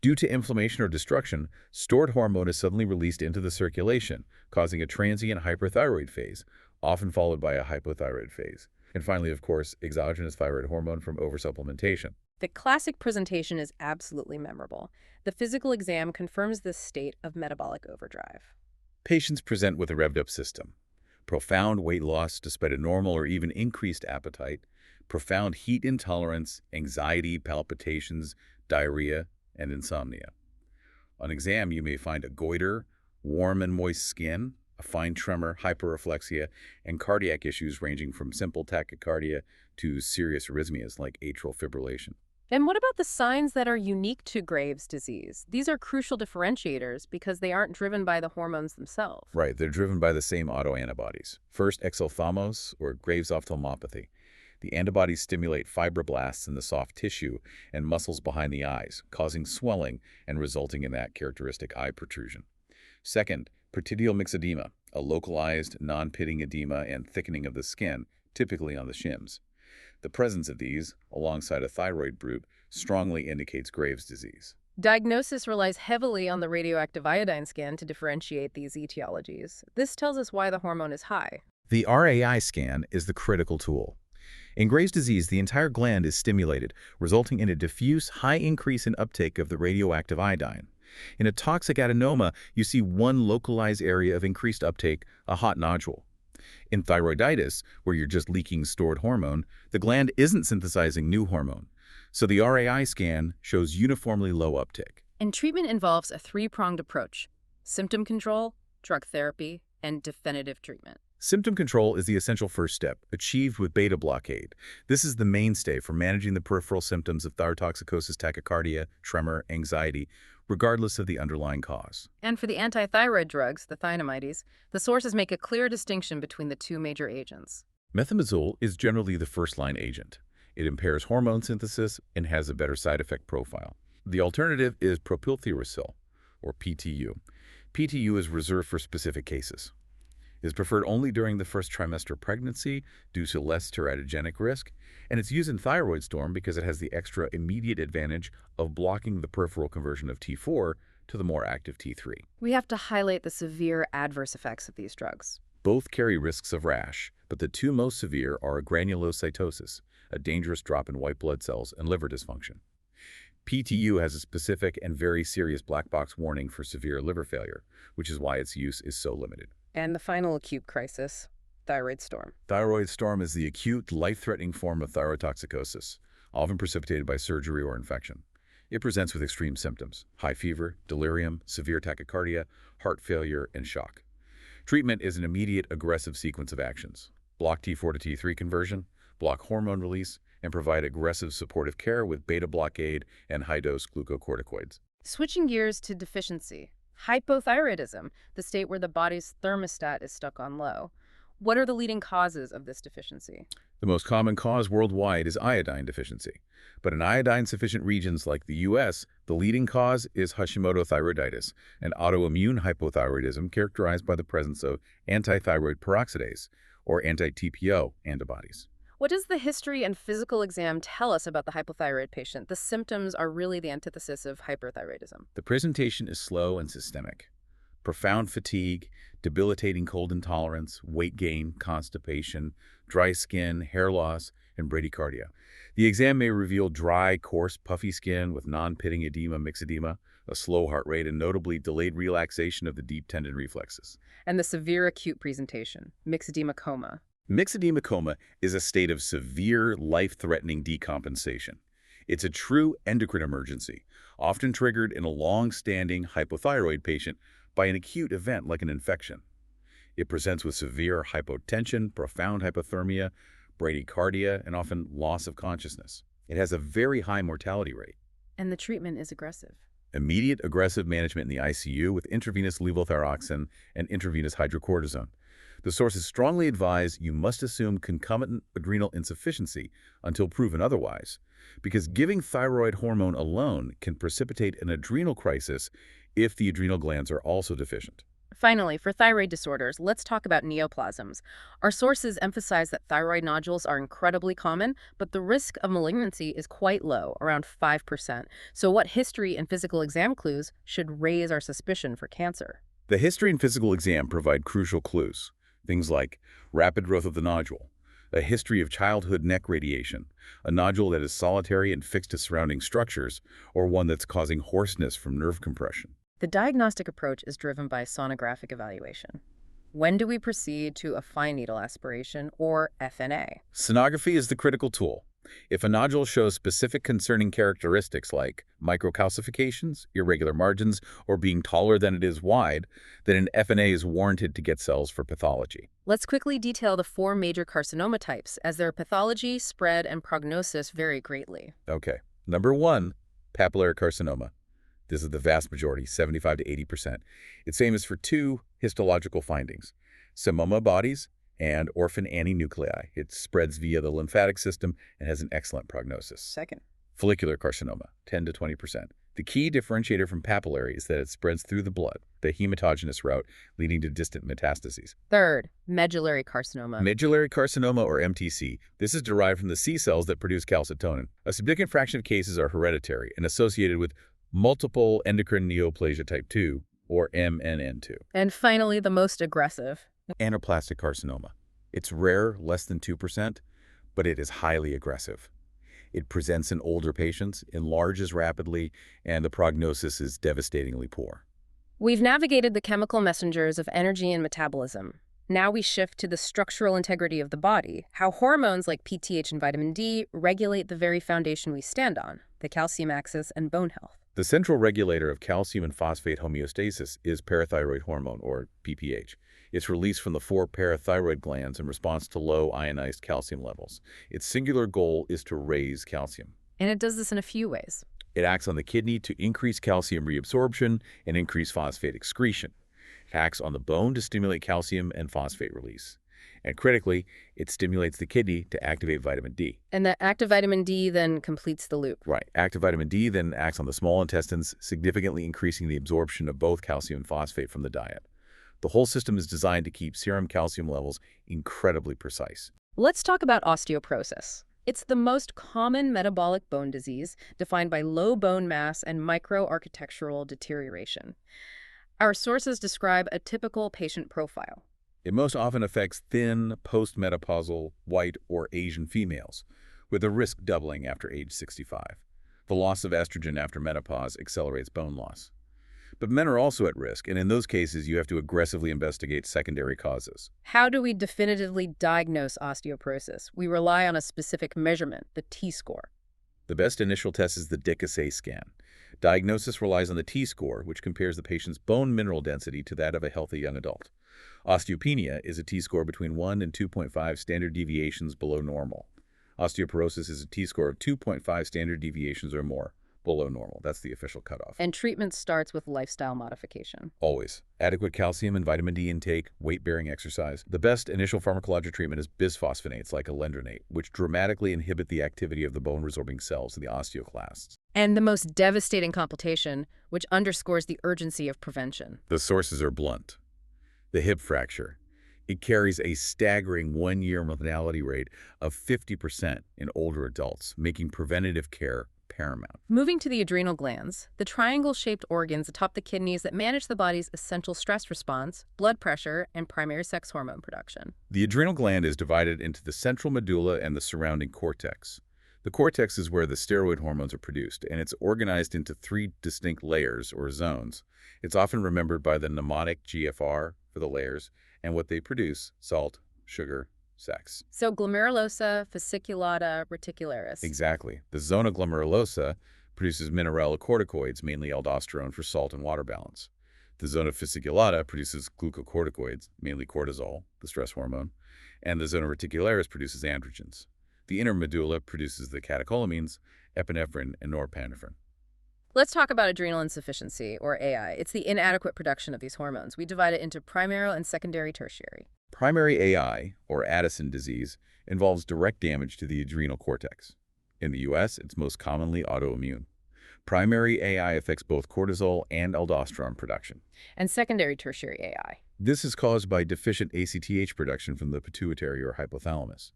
Due to inflammation or destruction, stored hormone is suddenly released into the circulation, causing a transient hyperthyroid phase, often followed by a hypothyroid phase. And finally, of course, exogenous thyroid hormone from oversupplementation. The classic presentation is absolutely memorable. The physical exam confirms this state of metabolic overdrive. Patients present with a revved-up system. Profound weight loss despite a normal or even increased appetite, profound heat intolerance, anxiety, palpitations, diarrhea, and insomnia. On exam, you may find a goiter, warm and moist skin, a fine tremor, hyperreflexia, and cardiac issues ranging from simple tachycardia to serious arrhythmias like atrial fibrillation. And what about the signs that are unique to Graves' disease? These are crucial differentiators because they aren't driven by the hormones themselves. Right, they're driven by the same autoantibodies. First, exophthalmos, or Graves' ophthalmopathy. The antibodies stimulate fibroblasts in the soft tissue and muscles behind the eyes, causing swelling and resulting in that characteristic eye protrusion. Second, pertidial myxedema, a localized, non-pitting edema and thickening of the skin, typically on the shims. The presence of these, alongside a thyroid bruit, strongly indicates Graves' disease. Diagnosis relies heavily on the radioactive iodine scan to differentiate these etiologies. This tells us why the hormone is high. The RAI scan is the critical tool. In Graves' disease, the entire gland is stimulated, resulting in a diffuse, high increase in uptake of the radioactive iodine. In a toxic adenoma, you see one localized area of increased uptake, a hot nodule. In thyroiditis, where you're just leaking stored hormone, the gland isn't synthesizing new hormone. So the RAI scan shows uniformly low uptake. And treatment involves a three-pronged approach: symptom control, drug therapy, and definitive treatment. Symptom control is the essential first step, achieved with beta blockade. This is the mainstay for managing the peripheral symptoms of thyrotoxicosis, tachycardia, tremor, anxiety, regardless of the underlying cause. And for the antithyroid drugs, the thienamides, the sources make a clear distinction between the two major agents. Methimazole is generally the first-line agent. It impairs hormone synthesis and has a better side effect profile. The alternative is propylthiouracil, or PTU. PTU is reserved for specific cases. It is preferred only during the first trimester of pregnancy due to less teratogenic risk, and it's used in thyroid storm because it has the extra immediate advantage of blocking the peripheral conversion of T4 to the more active T3. We have to highlight the severe adverse effects of these drugs. Both carry risks of rash, but the two most severe are granulocytosis, a dangerous drop in white blood cells, and liver dysfunction. PTU has a specific and very serious black box warning for severe liver failure, which is why its use is so limited. And the final acute crisis, thyroid storm. Thyroid storm is the acute, life-threatening form of thyrotoxicosis. often precipitated by surgery or infection. It presents with extreme symptoms: high fever, delirium, severe tachycardia, heart failure, and shock. Treatment is an immediate, aggressive sequence of actions. Block T4 to T3 conversion, block hormone release, and provide aggressive supportive care with beta blockade and high-dose glucocorticoids. Switching gears to deficiency. Hypothyroidism, the state where the body's thermostat is stuck on low. What are the leading causes of this deficiency? The most common cause worldwide is iodine deficiency. But in iodine-sufficient regions like the U.S., the leading cause is Hashimoto thyroiditis, an autoimmune hypothyroidism characterized by the presence of antithyroid peroxidase, or anti-TPO, antibodies. What does the history and physical exam tell us about the hypothyroid patient? The symptoms are really the antithesis of hyperthyroidism. The presentation is slow and systemic. Profound fatigue, debilitating cold intolerance, weight gain, constipation, dry skin, hair loss, and bradycardia. The exam may reveal dry, coarse, puffy skin with non-pitting edema, myxedema, a slow heart rate, and notably delayed relaxation of the deep tendon reflexes. And the severe acute presentation, myxedema coma. Myxedema coma is a state of severe, life-threatening decompensation. It's a true endocrine emergency, often triggered in a long-standing hypothyroid patient by an acute event like an infection. It presents with severe hypotension, profound hypothermia, bradycardia, and often loss of consciousness. It has a very high mortality rate. And the treatment is aggressive. Immediate aggressive management in the ICU with intravenous levothyroxine and intravenous hydrocortisone. The sources strongly advise you must assume concomitant adrenal insufficiency until proven otherwise, because giving thyroid hormone alone can precipitate an adrenal crisis if the adrenal glands are also deficient. Finally, for thyroid disorders, let's talk about neoplasms. Our sources emphasize that thyroid nodules are incredibly common, but the risk of malignancy is quite low, around 5%. So what history and physical exam clues should raise our suspicion for cancer? The history and physical exam provide crucial clues. Things like rapid growth of the nodule, a history of childhood neck radiation, a nodule that is solitary and fixed to surrounding structures, or one that's causing hoarseness from nerve compression. The diagnostic approach is driven by sonographic evaluation. When do we proceed to a fine needle aspiration, or FNA? Sonography is the critical tool. If a nodule shows specific concerning characteristics like microcalcifications, irregular margins, or being taller than it is wide, then an FNA is warranted to get cells for pathology. Let's quickly detail the 4 major carcinoma types, as their pathology, spread, and prognosis vary greatly. Okay. Number 1, papillary carcinoma. This is the vast majority, 75 to 80%. It's famous for 2 histological findings: psammoma bodies and orphan antinuclei. It spreads via the lymphatic system and has an excellent prognosis. Second, Follicular carcinoma, 10 to 20%. The key differentiator from papillary is that it spreads through the blood, the hematogenous route, leading to distant metastases. third, medullary carcinoma. Medullary carcinoma, or MTC, this is derived from the C cells that produce calcitonin. A significant fraction of cases are hereditary and associated with multiple endocrine neoplasia type 2, or MNN2. And finally, the most aggressive. Anaplastic carcinoma. It's rare, less than 2%, but it is highly aggressive. It presents in older patients, enlarges rapidly, and the prognosis is devastatingly poor. We've navigated the chemical messengers of energy and metabolism. Now we shift to the structural integrity of the body, how hormones like PTH and vitamin D regulate the very foundation we stand on, the calcium axis and bone health. The central regulator of calcium and phosphate homeostasis is parathyroid hormone, or PPH. It's released from the 4 parathyroid glands in response to low ionized calcium levels. Its singular goal is to raise calcium. And it does this in a few ways. It acts on the kidney to increase calcium reabsorption and increase phosphate excretion. It acts on the bone to stimulate calcium and phosphate release. And critically, it stimulates the kidney to activate vitamin D. And the active vitamin D then completes the loop. Right. Active vitamin D then acts on the small intestines, significantly increasing the absorption of both calcium and phosphate from the diet. The whole system is designed to keep serum calcium levels incredibly precise. Let's talk about osteoporosis. It's the most common metabolic bone disease, defined by low bone mass and microarchitectural deterioration. Our sources describe a typical patient profile. It most often affects thin, postmenopausal, white, or Asian females, with the risk doubling after age 65. The loss of estrogen after menopause accelerates bone loss. But men are also at risk, and in those cases, you have to aggressively investigate secondary causes. How do we definitively diagnose osteoporosis? We rely on a specific measurement, the T-score. The best initial test is the DICSA scan. Diagnosis relies on the T-score, which compares the patient's bone mineral density to that of a healthy young adult. Osteopenia is a T-score between 1 and 2.5 standard deviations below normal. Osteoporosis is a T-score of 2.5 standard deviations or more below normal. That's the official cutoff. And treatment starts with lifestyle modification. Always. Adequate calcium and vitamin D intake, weight-bearing exercise. The best initial pharmacologic treatment is bisphosphonates like alendronate, which dramatically inhibit the activity of the bone-resorbing cells in the osteoclasts. And the most devastating complication, which underscores the urgency of prevention. The sources are blunt. The hip fracture. It carries a staggering one-year mortality rate of 50% in older adults, making preventative care paramount. Moving to the adrenal glands, the triangle-shaped organs atop the kidneys that manage the body's essential stress response, blood pressure, and primary sex hormone production. The adrenal gland is divided into the central medulla and the surrounding cortex. The cortex is where the steroid hormones are produced, and it's organized into 3 distinct layers or zones. It's often remembered by the mnemonic GFR for the layers, and what they produce: salt, sugar, sex. So glomerulosa, fasciculata, reticularis. Exactly. The zona glomerulosa produces mineralocorticoids, mainly aldosterone, for salt and water balance. The zona fasciculata produces glucocorticoids, mainly cortisol, the stress hormone. And the zona reticularis produces androgens. The inner medulla produces the catecholamines, epinephrine, and norepinephrine. Let's talk about adrenal insufficiency, or AI. It's the inadequate production of these hormones. We divide it into primary and secondary tertiary. Primary AI, or Addison disease, involves direct damage to the adrenal cortex. In the U.S., it's most commonly autoimmune. Primary AI affects both cortisol and aldosterone production. And secondary tertiary AI. This is caused by deficient ACTH production from the pituitary or hypothalamus.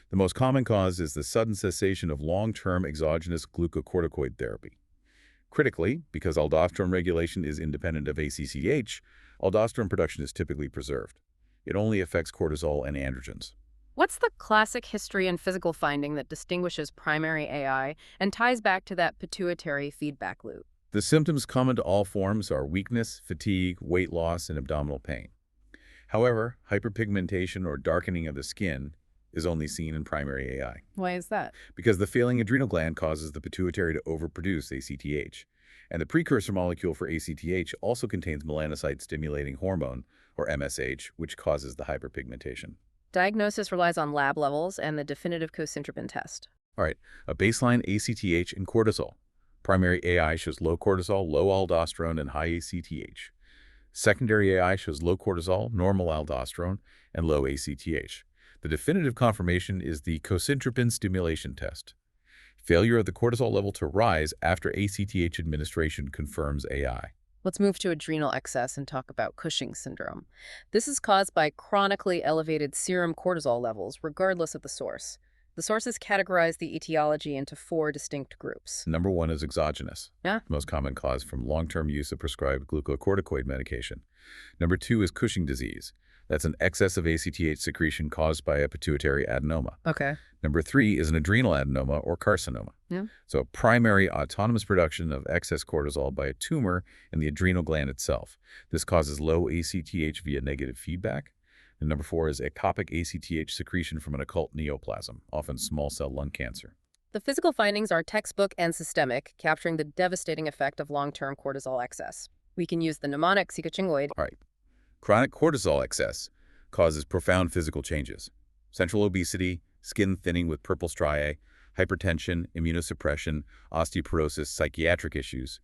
The most common cause is the sudden cessation of long-term exogenous glucocorticoid therapy. Critically, because aldosterone regulation is independent of ACTH, aldosterone production is typically preserved. It only affects cortisol and androgens. What's the classic history and physical finding that distinguishes primary AI and ties back to that pituitary feedback loop? The symptoms common to all forms are weakness, fatigue, weight loss, and abdominal pain. However, hyperpigmentation or darkening of the skin is only seen in primary AI. Why is that? Because the failing adrenal gland causes the pituitary to overproduce ACTH. And the precursor molecule for ACTH also contains melanocyte-stimulating hormone, or MSH, which causes the hyperpigmentation. Diagnosis relies on lab levels and the definitive cosintropin test. All right, a baseline ACTH and cortisol. Primary AI shows low cortisol, low aldosterone, and high ACTH. Secondary AI shows low cortisol, normal aldosterone, and low ACTH. The definitive confirmation is the cosintropin stimulation test. Failure of the cortisol level to rise after ACTH administration confirms AI. Let's move to adrenal excess and talk about Cushing's syndrome. This is caused by chronically elevated serum cortisol levels, regardless of the source. The sources categorize the etiology into 4 distinct groups. Number 1 is exogenous, Yeah. the most common cause from long-term use of prescribed glucocorticoid medication. Number 2 is Cushing disease. That's an excess of ACTH secretion caused by a pituitary adenoma. Okay. Number 3 is an adrenal adenoma or carcinoma. Yeah. So primary autonomous production of excess cortisol by a tumor in the adrenal gland itself. This causes low ACTH via negative feedback. And number 4 is ectopic ACTH secretion from an occult neoplasm, often small cell lung cancer. The physical findings are textbook and systemic, capturing the devastating effect of long-term cortisol excess. We can use the mnemonic sikachingoid. All right. Chronic cortisol excess causes profound physical changes. Central obesity, skin thinning with purple striae, hypertension, immunosuppression, osteoporosis, psychiatric issues.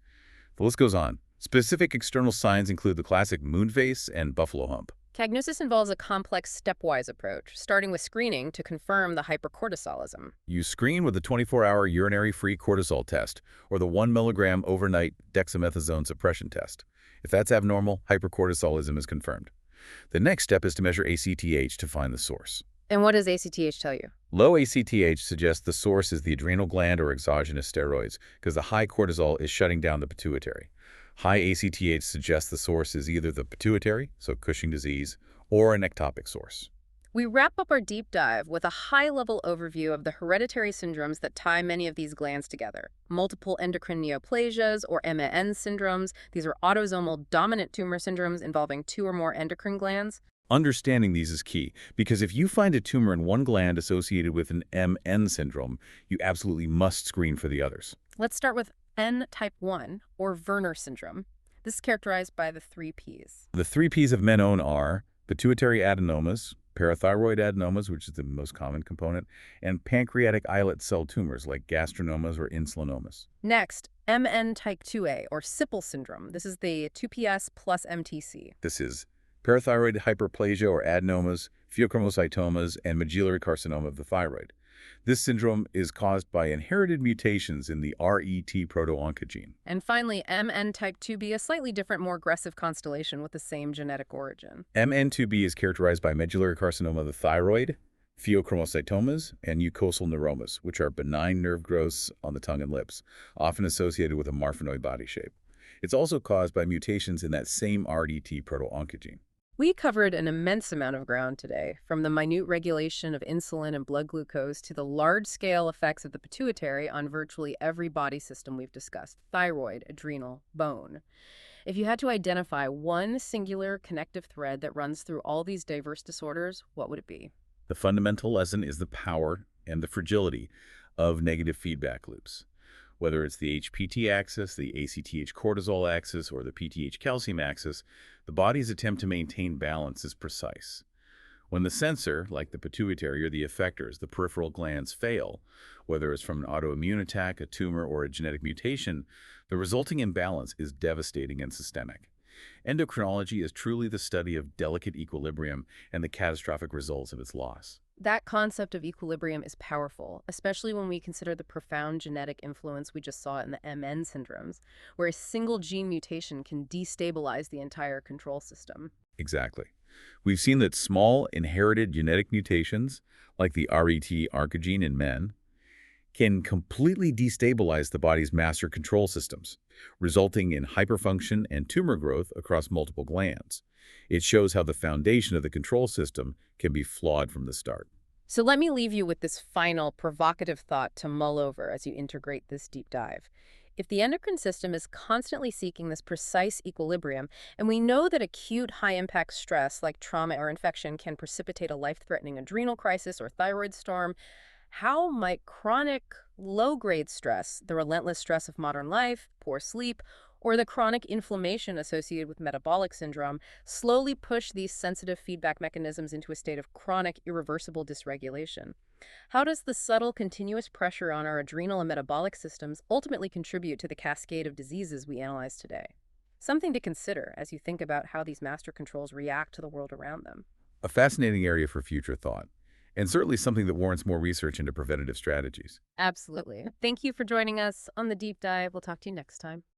The list goes on. Specific external signs include the classic moon face and buffalo hump. Diagnosis involves a complex stepwise approach, starting with screening to confirm the hypercortisolism. You screen with the 24-hour urinary-free cortisol test or the 1 milligram overnight dexamethasone suppression test. If that's abnormal, hypercortisolism is confirmed. The next step is to measure ACTH to find the source. And what does ACTH tell you? Low ACTH suggests the source is the adrenal gland or exogenous steroids because the high cortisol is shutting down the pituitary. High ACTH suggests the source is either the pituitary, so Cushing disease, or an ectopic source. We wrap up our deep dive with a high-level overview of the hereditary syndromes that tie many of these glands together. Multiple endocrine neoplasias, or MAN syndromes. These are autosomal dominant tumor syndromes involving 2 or more endocrine glands. Understanding these is key, because if you find a tumor in one gland associated with an MN syndrome, you absolutely must screen for the others. Let's start with N type 1, or Werner syndrome. This is characterized by the three Ps. The three Ps of menon are pituitary adenomas, parathyroid adenomas, which is the most common component, and pancreatic islet cell tumors like gastrinomas or insulinomas. Next, MN type 2A, or Sippel syndrome. This is the 2PS plus MTC. This is parathyroid hyperplasia or adenomas, pheochromocytomas, and medullary carcinoma of the thyroid. This syndrome is caused by inherited mutations in the RET proto-oncogene. And finally, MN type 2B, a slightly different, more aggressive constellation with the same genetic origin. MN2B is characterized by medullary carcinoma of the thyroid, pheochromocytomas, and mucosal neuromas, which are benign nerve growths on the tongue and lips, often associated with a marfanoid body shape. It's also caused by mutations in that same RET proto-oncogene. We covered an immense amount of ground today, from the minute regulation of insulin and blood glucose to the large-scale effects of the pituitary on virtually every body system we've discussed: thyroid, adrenal, bone. If you had to identify one singular connective thread that runs through all these diverse disorders, what would it be? The fundamental lesson is the power and the fragility of negative feedback loops. Whether it's the HPT axis, the ACTH cortisol axis, or the PTH calcium axis, the body's attempt to maintain balance is precise. When the sensor, like the pituitary or the effectors, the peripheral glands, fail, whether it's from an autoimmune attack, a tumor, or a genetic mutation, the resulting imbalance is devastating and systemic. Endocrinology is truly the study of delicate equilibrium and the catastrophic results of its loss. That concept of equilibrium is powerful, especially when we consider the profound genetic influence we just saw in the MN syndromes, where a single gene mutation can destabilize the entire control system. Exactly. We've seen that small inherited genetic mutations, like the RET oncogene in men, can completely destabilize the body's master control systems, resulting in hyperfunction and tumor growth across multiple glands. It shows how the foundation of the control system can be flawed from the start. So let me leave you with this final provocative thought to mull over as you integrate this deep dive. If the endocrine system is constantly seeking this precise equilibrium, and we know that acute high-impact stress like trauma or infection can precipitate a life-threatening adrenal crisis or thyroid storm, how might chronic low-grade stress, the relentless stress of modern life, poor sleep, or the chronic inflammation associated with metabolic syndrome, slowly push these sensitive feedback mechanisms into a state of chronic, irreversible dysregulation? How does the subtle, continuous pressure on our adrenal and metabolic systems ultimately contribute to the cascade of diseases we analyze today? Something to consider as you think about how these master controls react to the world around them. A fascinating area for future thought, and certainly something that warrants more research into preventative strategies. Absolutely. Thank you for joining us on the deep dive. We'll talk to you next time.